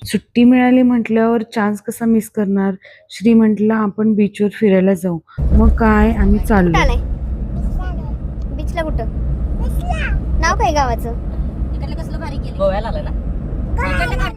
सुट्टी मिळाली म्हटल्यावर चान्स कसा मिस करणार. श्री म्हटला आपण बीचवर फिरायला जाऊ. मग काय आम्ही कुठं चाललो. आलाय बीचला? कुठं नाव काय गावाचं? गोव्याला आलं ना.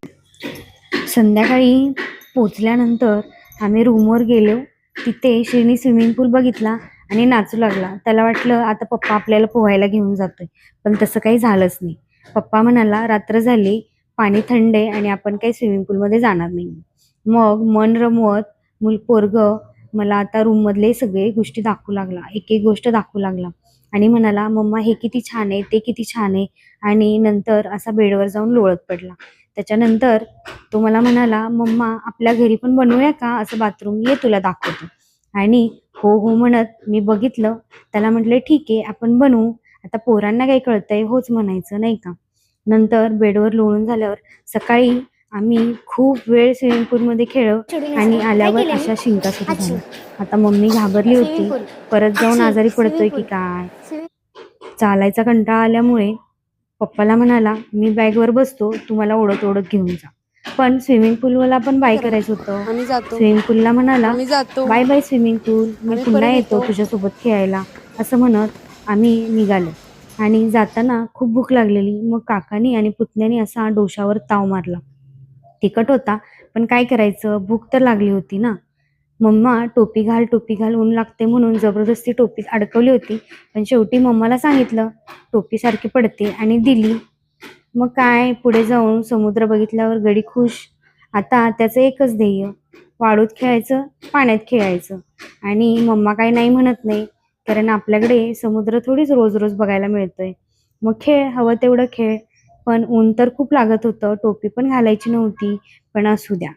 संध्याकाळी पोचल्यानंतर आम्ही रूमवर गेलो. तिथे श्रीनी स्विमिंग पूल बघितला आणि नाचू लागला. त्याला वाटलं आता पप्पा आपल्याला पोहायला घेऊन जातोय, पण तसं काही झालंच नाही. पप्पा म्हणाला रात्र झाली, पाणी थंड आहे आणि आपण काही स्विमिंग पूलमध्ये जाणार नाही. मग मन रमवत पोरग मला आता रूममधले सगळे गोष्टी दाखवू लागला, एक एक गोष्ट दाखवू लागला आणि म्हणाला मम्मा हे किती छान आहे, ते किती छान आहे. आणि नंतर असा बेडवर जाऊन लोळत पडला. त्याच्यानंतर तो मला म्हणाला मम्मा आपल्या घरी पण बनवूया का असं बाथरूम, ये तुला दाखवतो. आणि हो हो म्हणत मी बघितलं. त्याला म्हटलं ठीक आहे आपण बनवू. आता पोरांना काही कळतंय, होच म्हणायचं नाही का. नंतर बेडवर लोळून झाल्यावर सकाळी आम्ही खूप वेळ स्विमिंग पूलमध्ये खेळलो आणि आल्यावर अशा शिंका सुरू झाल्या. आता मम्मी घाबरली होती, परत जाऊन आजारी पडतोय की काय. चालायचा कंटाळा आल्यामुळे पप्पाला म्हणाला मी बॅगवर बसतो, तू मला ओढत ओढत घेऊन जा. पण स्विमिंग पूलला पण बाय करायचं होतं. स्विमिंग पूलला म्हणाला बाय बाय स्विमिंग पूल, मी पुन्हा येतो तुझ्यासोबत खेळायला असं म्हणत आम्ही निघालो. आणि जाताना खूप भूक लागलेली. मग काकानी आणि पुतण्यानी असा डोशावर ताव मारला. तिखट होता पण काय करायचं, भूक तर लागली होती ना. मम्मा टोपी घाल टोपी घाल, ऊन लागते म्हणून जबरदस्ती टोपी अडकवली होती. पण शेवटी मम्माला सांगितलं टोपी सारखी पडते आणि दिली. मग काय पुढे जाऊन समुद्र बघितल्यावर गडी खुश. आता त्याचं एकच ध्येय, वाळूत खेळायचं, पाण्यात खेळायचं. आणि मम्मा काय नाही म्हणत नाही, कारण आपल्याकडे समुद्र थोडीच रोज रोज बघायला मिळतोय. मग खेळ, हवं तेवढं खेळ. पण ऊन तर खूप लागत होतं, टोपी पण घालायची नव्हती. पण असू द्या,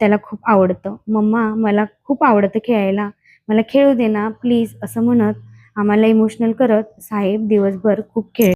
त्याला खूप आवडतं. मम्मा मला खूप आवडतं खेळायला, मला खेळू दे ना प्लीज असं म्हणत आम्हाला इमोशनल करत साहेब दिवसभर खूप खेळ